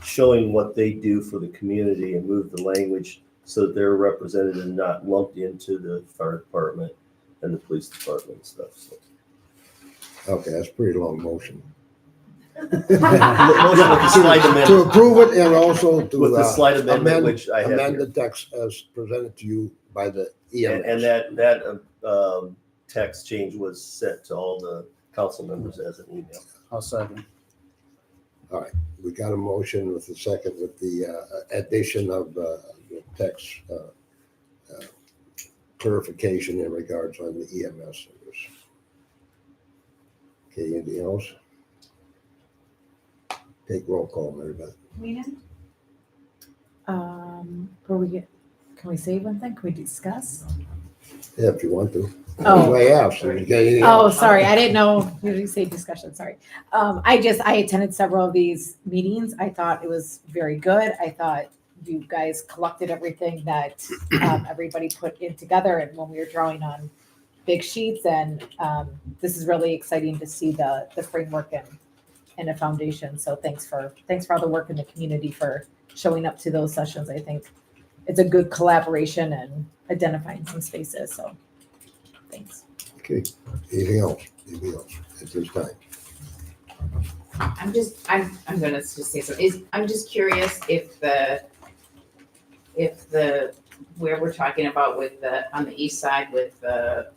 Speaker 5: showing what they do for the community and move the language so that they're represented and not lumped into the fire department and the police department and stuff. So.
Speaker 1: Okay, that's a pretty long motion.
Speaker 5: Motion with the slight amendment.
Speaker 1: To approve it and also to
Speaker 5: With the slight amendment, which I have
Speaker 1: amend
Speaker 5: here.
Speaker 1: the text as presented to you by the EMS.
Speaker 5: And that text change was sent to all the council members as an email.
Speaker 8: I'll second.
Speaker 1: All right, we got a motion with the second with the addition of the text clarification in regards on the EMS service. Okay, anything else? Take roll call, Mary Beth.
Speaker 4: Can we say one thing? Can we discuss?
Speaker 1: Yeah, if you want to.
Speaker 4: Oh.
Speaker 1: I asked. If you got anything
Speaker 4: Oh,
Speaker 1: else.
Speaker 4: sorry, I didn't know, you say discussion, sorry. I attended several of these meetings. I thought it was very good. I thought you guys collected everything that everybody put in together, and when we were drawing on big sheets, and this is really exciting to see the framework and a foundation. So thanks for all the work in the community for showing up to those sessions. I think it's a good collaboration and identifying some spaces, so thanks.
Speaker 1: Okay, anything else? Anything else at this time?
Speaker 7: I'm gonna just say something, I'm just curious if the, where we're talking about with on the east side with the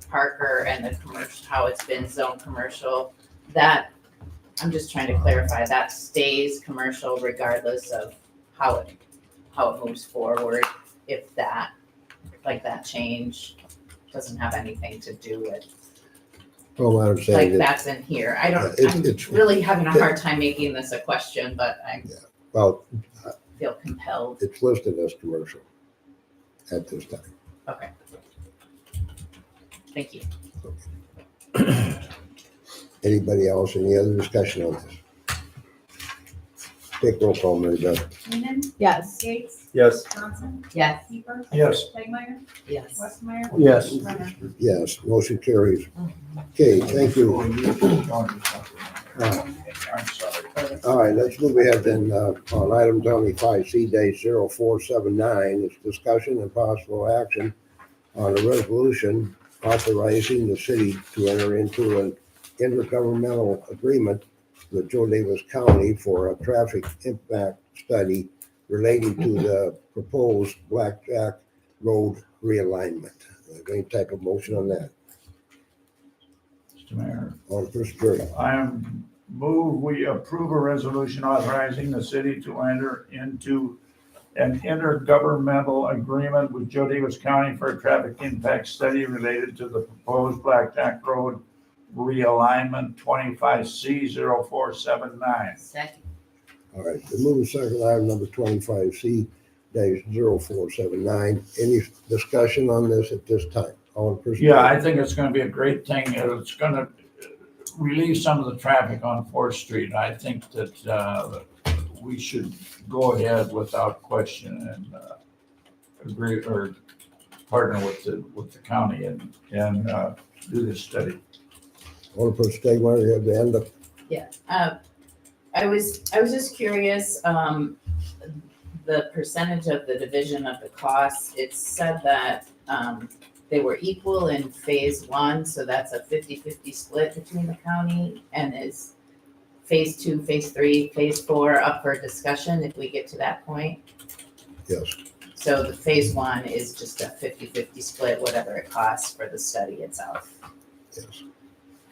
Speaker 7: Parker and the commercial, how it's been zoned commercial, that, I'm just trying to clarify, that stays commercial regardless of how it moves forward, if that, like that change doesn't have anything to do with,
Speaker 1: Well, I'm
Speaker 7: like
Speaker 1: saying that,
Speaker 7: that's in here. I'm
Speaker 1: it's-
Speaker 7: really having a hard time making this a question, but I
Speaker 1: well,
Speaker 7: feel compelled.
Speaker 1: it's listed as commercial at this time.
Speaker 7: Okay. Thank you.
Speaker 1: Anybody else, any other discussion on this? Take roll call, Mary Beth.
Speaker 2: Weenan,
Speaker 4: Yes.
Speaker 2: Gates,
Speaker 5: Yes.
Speaker 2: Johnson,
Speaker 7: Yes.
Speaker 2: Keeper,
Speaker 3: Yes.
Speaker 2: Tegmeyer,
Speaker 7: Yes.
Speaker 2: Westmeyer.
Speaker 5: Yes.
Speaker 2: Renner.
Speaker 1: Yes, motion carries. Okay, thank you.
Speaker 3: I'm sorry.
Speaker 1: All right, let's move ahead then, on item 25C-0479, it's discussion and possible action on a resolution authorizing the city to enter into an intergovernmental agreement with Joe Davis County for a traffic impact study relating to the proposed Blackjack Road realignment. Any type of motion on that?
Speaker 3: Mr. Mayor,
Speaker 1: Alderperson Curry.
Speaker 3: I move we approve a resolution authorizing the city to enter into an intergovernmental agreement with Joe Davis County for a traffic impact study related to the proposed Blackjack Road realignment 25C-0479.
Speaker 7: Second.
Speaker 1: All right, the moving second item number 25C-0479. Any discussion on this at this time? Alderperson
Speaker 3: Yeah,
Speaker 1: Curry.
Speaker 3: I think it's gonna be a great thing. It's gonna relieve some of the traffic on Fourth Street. I think that, we should go ahead without question and, agree or partner with the county and do this study.
Speaker 1: Alderperson Stegmeyer, you have the end up.
Speaker 7: Yeah, I was just curious, the percentage of the division of the costs, it said that, they were equal in phase one, so that's a 50-50 split between the county, and is phase two, phase three, phase four up for discussion if we get to that point?
Speaker 1: Yes.
Speaker 7: So the phase one is just a 50-50 split, whatever it costs for the study itself.
Speaker 1: Yes.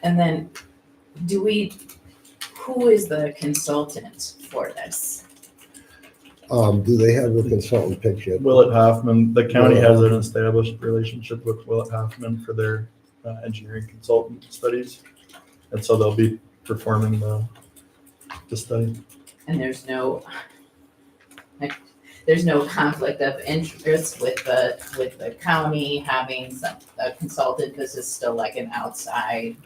Speaker 7: And then, who is the consultant for this?
Speaker 1: Do they have the consultant picked yet?
Speaker 5: Willett Hoffman, the county has an established relationship with Willett Hoffman for their engineering consultant studies. And so they'll be performing the study.
Speaker 7: And there's no conflict of interest with the county having a consultant. This is still like an outside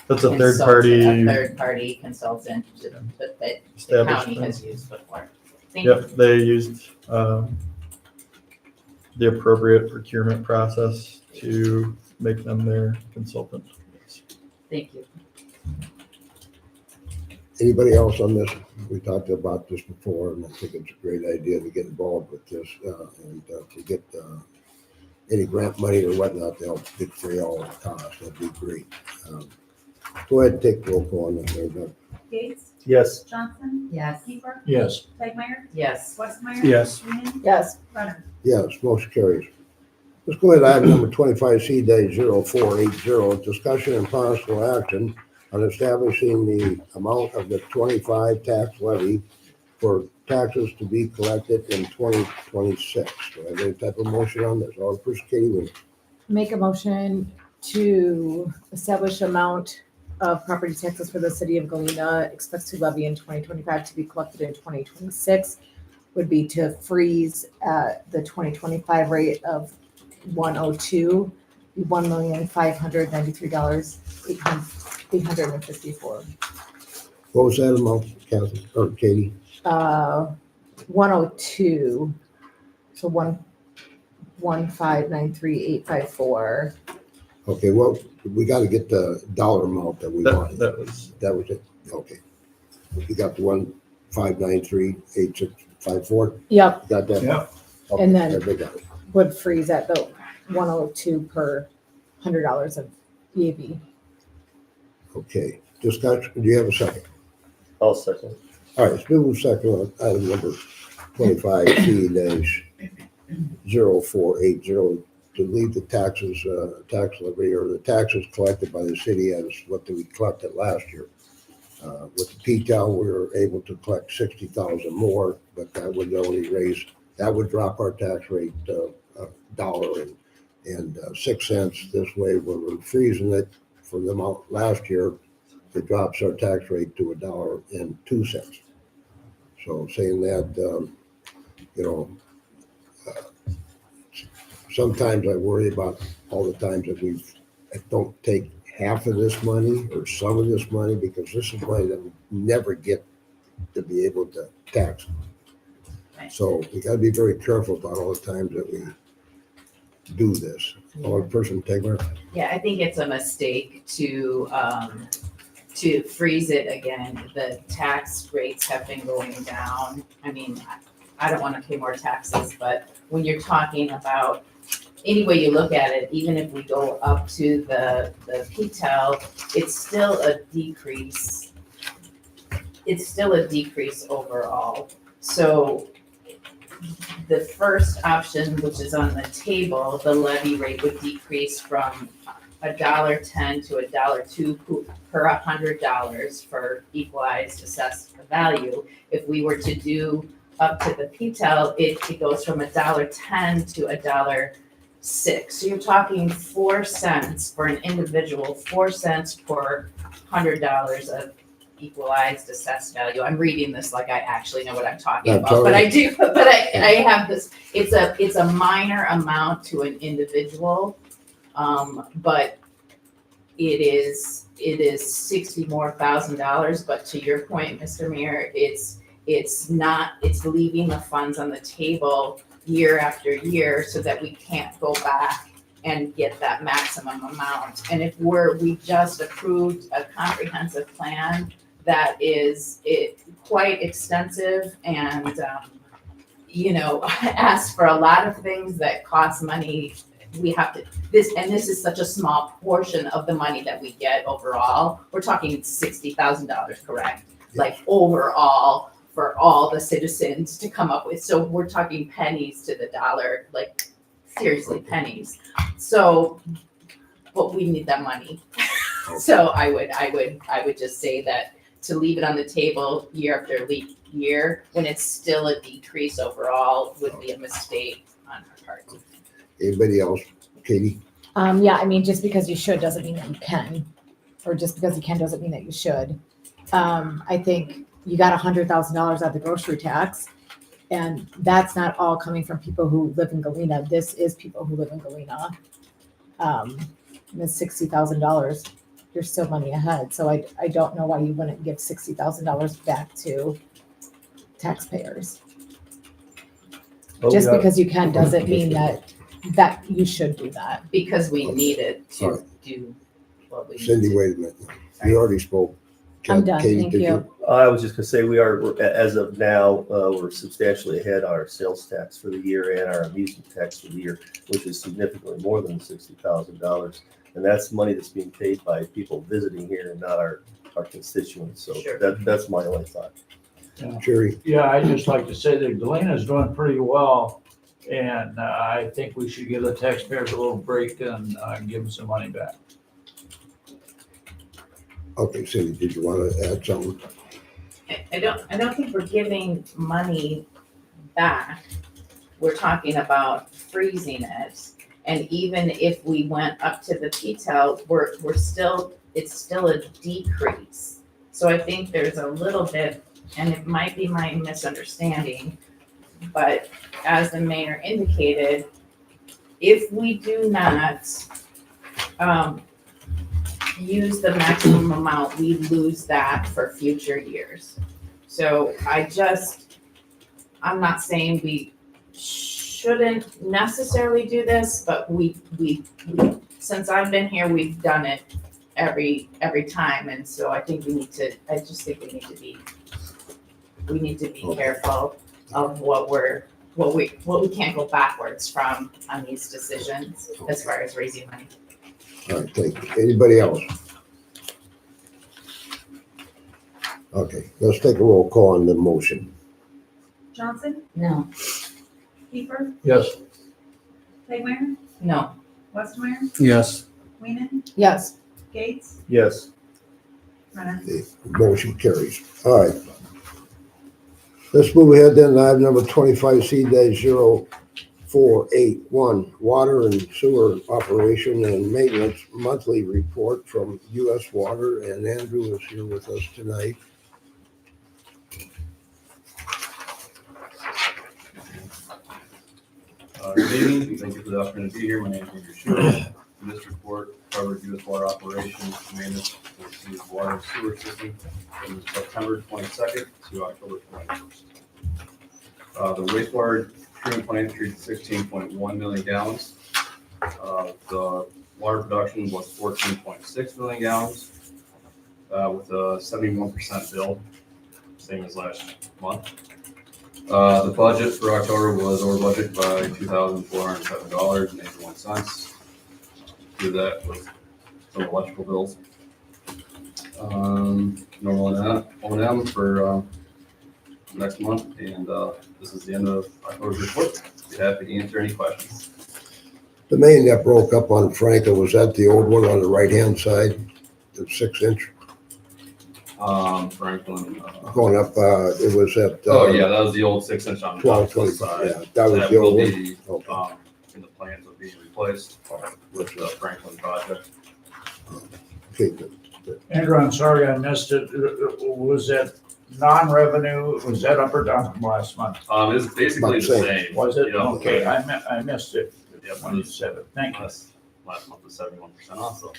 Speaker 5: That's a third
Speaker 7: consultant,
Speaker 5: party
Speaker 7: a third party consultant that the
Speaker 5: established.
Speaker 7: county has used before. Thank you.
Speaker 5: Yep, they used the appropriate procurement process to make them their consultant.
Speaker 7: Thank you.
Speaker 1: Anybody else on this? We talked about this before, and I think it's a great idea to get involved with this, and to get any grant money or whatnot to help defray all the costs. That'd be great. Go ahead and take roll call on that, Mary Beth.
Speaker 2: Gates,
Speaker 5: Yes.
Speaker 2: Johnson,
Speaker 7: Yes.
Speaker 2: Keeper,
Speaker 3: Yes.
Speaker 2: Tegmeyer,
Speaker 7: Yes.
Speaker 2: Westmeyer.
Speaker 5: Yes.
Speaker 2: Weenan,
Speaker 4: Yes.
Speaker 2: Renner.
Speaker 1: Yes, motion carries. Let's go ahead to item number 25C-0480, discussion and possible action on establishing the amount of the 25 tax levy for taxes to be collected in 2026. Do I have any type of motion on this? Alderperson Katie Weenan.
Speaker 4: Make a motion to establish amount of property taxes for the city of Galena expects to levy in 2025 to be collected in 2026 would be to freeze the 2025 rate of 102, $1,593,854.
Speaker 1: What was that amount, Kathy, or Katie?
Speaker 4: 102, so 1,593,854.
Speaker 1: Okay, well, we got to get the dollar amount that we wanted.
Speaker 5: That was,
Speaker 1: That was it? Okay. You got the 1,593,8654?
Speaker 4: Yep,
Speaker 1: Got that?
Speaker 3: Yeah.
Speaker 1: Okay,
Speaker 4: And then-
Speaker 1: we got it.
Speaker 4: would freeze at the 102 per $100 of EAB.
Speaker 1: Okay, discussion, do you have a second?
Speaker 5: I'll second.
Speaker 1: All right, it's moved second on item number 25C-0480 to leave the taxes, tax levy or the taxes collected by the city as what we collected last year. With the P-TEL, we were able to collect 60,000 more, but that would only that would drop our tax rate $1.06. This way, when we're freezing it for the amount last year, it drops our tax rate to $1.02. So saying that, sometimes I worry about all the times that I don't take half of this money or some of this money, because this is money that we never get to be able to tax. So we gotta be very careful about all the times that we do this. Alderperson Tegler?
Speaker 7: Yeah, I think it's a mistake to freeze it again. The tax rates have been going down. I mean, I don't want to pay more taxes, but when you're talking about, any way you look at it, even if we go up to the P-TEL, it's still a decrease. It's still a decrease overall. So the first option, which is on the table, the levy rate would decrease from $1.10 to $1.02 per $100 for equalized assessed value. If we were to do up to the P-TEL, it goes from $1.10 to $1.06. So you're talking 4 cents for an individual, 4 cents per $100 of equalized assessed value. I'm reading this like I actually know what I'm talking
Speaker 1: That's
Speaker 7: about,
Speaker 1: all
Speaker 7: but
Speaker 1: right.
Speaker 7: I do, but I have this, it's a minor amount to an individual. But it is $60,000 more, but to your point, Mr. Mayor, it's leaving the funds on the table year after year so that we can't go back and get that maximum amount. And if we just approved a comprehensive plan that is quite extensive and, asks for a lot of things that cost money. We have to, this is such a small portion of the money that we get overall. We're talking $60,000, correct? Like overall for all the citizens to come up with. So we're talking pennies to the dollar, like seriously pennies. So, but we need that money. So I would just say that to leave it on the table year after year when it's still a decrease overall would be a mistake on our part.
Speaker 1: Anybody else? Katie?
Speaker 4: Yeah, I mean, just because you should doesn't mean that you can, or just because you can doesn't mean that you should. I think you got $100,000 out of the grocery tax, and that's not all coming from people who live in Galena. This is people who live in Galena. And it's $60,000. There's still money ahead, so I don't know why you wouldn't give $60,000 back to taxpayers. Just because you can doesn't mean that you should do that.
Speaker 7: Because we need it
Speaker 1: All
Speaker 7: to
Speaker 1: right.
Speaker 7: do what we need
Speaker 1: Cindy,
Speaker 7: to.
Speaker 1: wait a minute. You already spoke.
Speaker 4: I'm done,
Speaker 1: Katie,
Speaker 4: thank
Speaker 1: did
Speaker 4: you.
Speaker 5: I was just gonna say, we're, as of now, we're substantially ahead on our sales tax for the year and our amusement tax for the year, which is significantly more than $60,000. And that's money that's being paid by people visiting here and not our constituents. So
Speaker 7: Sure.
Speaker 5: that's my only thought.
Speaker 1: Jerry?
Speaker 3: Yeah, I'd just like to say that Galena's doing pretty well, and I think we should give the taxpayers a little break and give them some money back.
Speaker 1: Okay, Cindy, did you want to add something?
Speaker 7: I don't think we're giving money back. We're talking about freezing it. And even if we went up to the P-TEL, it's still a decrease. So I think there's a little bit, and it might be my misunderstanding, but as the mayor indicated, if we do not use the maximum amount, we lose that for future years. So I'm not saying we shouldn't necessarily do this, but we since I've been here, we've done it every time, and so I think we need to be careful of what we're what we can't go backwards from on these decisions as far as raising money.
Speaker 1: All right, thank you. Anybody else? Okay, let's take a roll call on the motion.
Speaker 2: Johnson,
Speaker 7: No.
Speaker 2: Kiefer,
Speaker 3: Yes.
Speaker 2: Tegmeyer,
Speaker 7: No.
Speaker 2: Westmeyer,
Speaker 5: Yes.
Speaker 2: Weenan,
Speaker 4: Yes.
Speaker 2: Gates,
Speaker 5: Yes.
Speaker 2: Renner.
Speaker 1: The motion carries. All right. Let's move ahead then to item number 25C-0481, Water and Sewer Operation and Maintenance Monthly Report from U.S. Water, and Andrew is here with us tonight.
Speaker 8: Good evening, thank you for the opportunity to be here. My name is Andrew Schuler. This report covers U.S. water operations, maintenance for the city's water and sewer system from September 22nd to October 21st. The wastewater treatment plant treated 16.1 million gallons. The water production was 14.6 million gallons with a 71% bill, same as last month. The budget for October was over budget by $2,407.81. Do that with some electrical bills. Normal O&M for next month, and this is the end of October's report. Be happy to answer any questions.
Speaker 1: The main that broke up on Franca, was that the old one on the right-hand side, the 6-inch?
Speaker 8: Franklin.
Speaker 1: Going up, it was at.
Speaker 8: Oh yeah, that was the old 6-inch on the
Speaker 1: 1225,
Speaker 8: side.
Speaker 1: yeah, that was
Speaker 8: That
Speaker 1: the
Speaker 8: will
Speaker 1: old one.
Speaker 8: be
Speaker 1: Okay.
Speaker 8: in the plans of being replaced with the Franklin project.
Speaker 1: Okay, good.
Speaker 3: Andrew, I'm sorry I missed it. Was that non-revenue, was that up or down from last month?
Speaker 8: It's basically the same.
Speaker 3: Was it?
Speaker 8: Yeah.
Speaker 3: Okay, I missed it
Speaker 8: Yep,
Speaker 3: when you said it. Thank you.
Speaker 8: last month was 71% off, so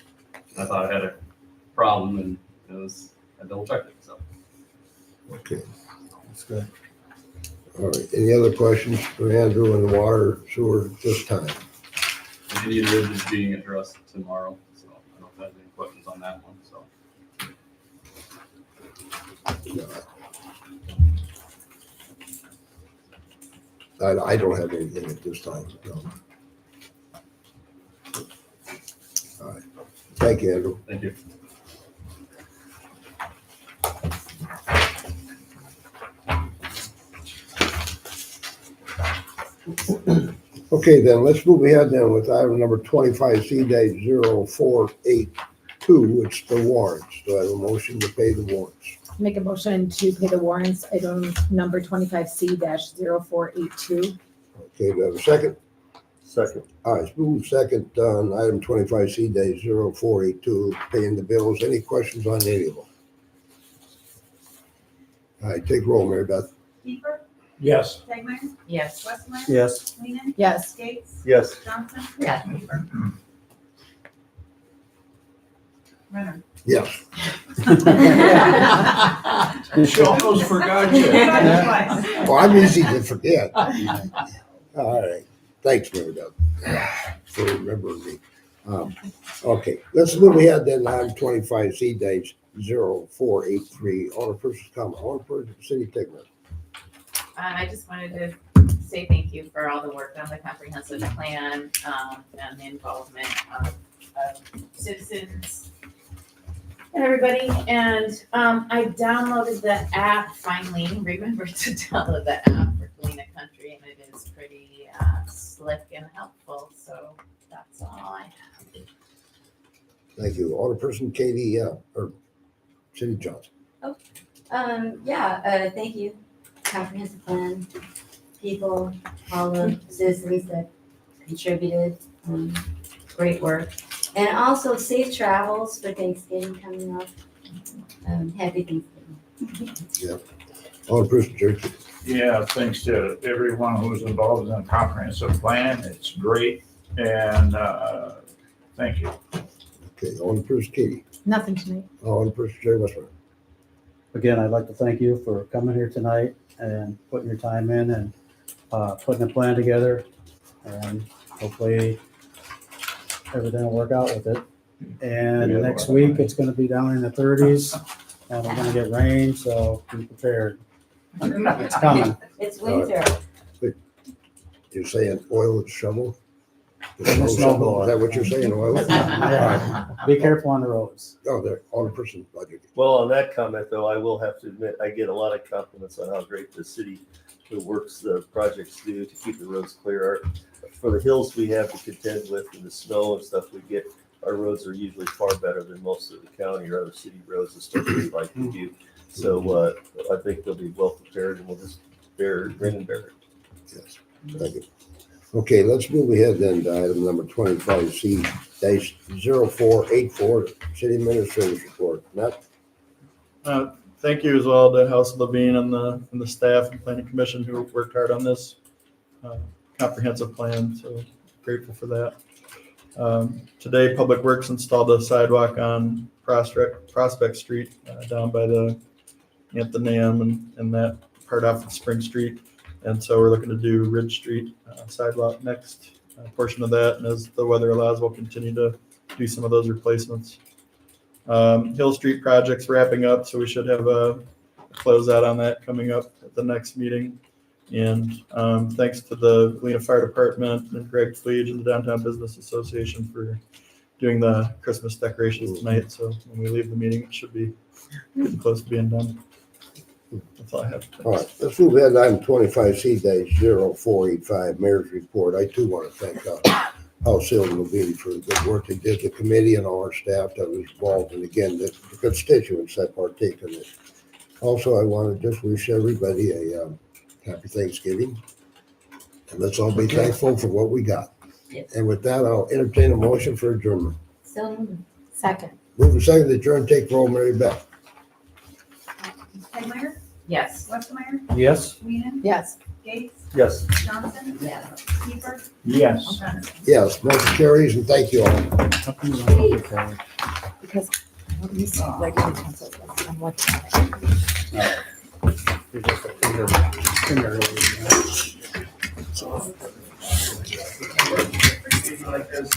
Speaker 8: I thought I had a problem and I double checked it, so.
Speaker 1: Okay,
Speaker 5: That's good.
Speaker 1: all right. Any other questions for Andrew on the water sewer this time?
Speaker 8: Indian Ridge is being addressed tomorrow, so I don't have any questions on that one, so.
Speaker 1: I don't have anything at this time, no. All right, thank you, Andrew.
Speaker 8: Thank you.
Speaker 1: Okay, then, let's move ahead then with item number 25C-0482, it's the warrants. Do I have a motion to pay the warrants?
Speaker 4: Make a motion to pay the warrants, item number 25C-0482.
Speaker 1: Okay, do I have a second?
Speaker 5: Second.
Speaker 1: All right, let's move second on item 25C-0482, paying the bills. Any questions on any of them? All right, take roll, Mary Beth.
Speaker 2: Kiefer,
Speaker 3: Yes.
Speaker 2: Tegmeyer,
Speaker 7: Yes.
Speaker 2: Westmeyer,
Speaker 5: Yes.
Speaker 2: Weenan,
Speaker 4: Yes.
Speaker 2: Gates,
Speaker 5: Yes.
Speaker 2: Johnson,
Speaker 7: Yeah.
Speaker 2: Kiefer. Renner.
Speaker 1: Yes.
Speaker 3: She almost forgot you.
Speaker 1: Well, I'm easy to forget. All right, thanks, Mary Beth, for remembering me. Okay, let's move ahead then to item 25C-0483, Alderperson's comment, Alderperson, City Tigner.
Speaker 7: I just wanted to say thank you for all the work on the comprehensive plan, and the involvement of citizens and everybody. And I downloaded the app, finally remembered to download the app for Galena Country, and it is pretty slick and helpful. So that's all I have.
Speaker 1: Thank you, Alderperson Katie, or City Johnson.
Speaker 9: Thank you. Comprehensive plan, people, all the citizens that contributed, great work. And also safe travels for Thanksgiving coming up. Happy Thanksgiving.
Speaker 1: Alderperson Church.
Speaker 3: Yeah, thanks to everyone who's involved in the comprehensive plan. It's great, and thank you.
Speaker 1: Okay, Alderperson Katie.
Speaker 4: Nothing tonight.
Speaker 1: Alderperson Jerry Westbrook.
Speaker 5: Again, I'd like to thank you for coming here tonight and putting your time in and putting a plan together. And hopefully everything will work out with it. And
Speaker 3: Yeah.
Speaker 5: next week, it's gonna be down in the 30s and we're gonna get rain, so be prepared. It's coming.
Speaker 9: It's winter.
Speaker 1: You're saying oil and shovel? The
Speaker 5: And the
Speaker 1: snow
Speaker 5: snow
Speaker 1: shovel,
Speaker 5: blower.
Speaker 1: is that what you're saying, oil?
Speaker 5: Yeah. Be careful on the roads.
Speaker 1: Oh, they're on a person's budget.
Speaker 10: Well, on that comment though, I will have to admit, I get a lot of compliments on how great the city, the works, the projects do to keep the roads clear. For the hills we have to contend with and the snow and stuff we get, our roads are usually far better than most of the county or other city roads, especially like we do. So, I think they'll be well prepared and we'll just grin and bear it.
Speaker 1: Yes, thank you. Okay, let's move ahead then to item number 25C-0484, City Administrator's Report. Matt?
Speaker 11: Thank you as well to House Levine and the staff and planning commission who worked hard on this comprehensive plan. So grateful for that. Today, Public Works installed a sidewalk on Prospect Street down by the Athenaeum and that part off of Spring Street. And so we're looking to do Ridge Street sidewalk next portion of that. And as the weather allows, we'll continue to do some of those replacements. Hill Street project's wrapping up, so we should have a closeout on that coming up at the next meeting. And thanks to the Galena Fire Department and Greg Fleege and the Downtown Business Association for doing the Christmas decorations tonight. So when we leave the meeting, it should be getting close to being done. That's all I have.
Speaker 1: All right, let's move ahead to item 25C-0485, Mayor's Report. I too want to thank House Levine for the good work they did, the committee and all our staff that was involved, and again, the constituents that partake in it. Also, I want to just wish everybody a happy Thanksgiving, and let's all be thankful for what we got.
Speaker 9: Yes.
Speaker 1: And with that, I'll entertain a motion for adjournment.
Speaker 9: So moved.
Speaker 4: Second.
Speaker 1: Move to second to adjourn, take roll, Mary Beth.
Speaker 2: Tegmeyer,
Speaker 7: Yes.
Speaker 2: Westmeyer,
Speaker 5: Yes?
Speaker 2: Weenan,
Speaker 4: Yes.
Speaker 2: Gates,
Speaker 10: Yes.
Speaker 2: Johnson,
Speaker 9: Yeah.
Speaker 2: Kiefer,
Speaker 3: Yes.
Speaker 2: O'Connor.
Speaker 1: Yes, motion carries, and thank you all.
Speaker 4: Because what do you say, regular council, I'm looking at it.
Speaker 5: You're just a finger over there.
Speaker 8: Like this.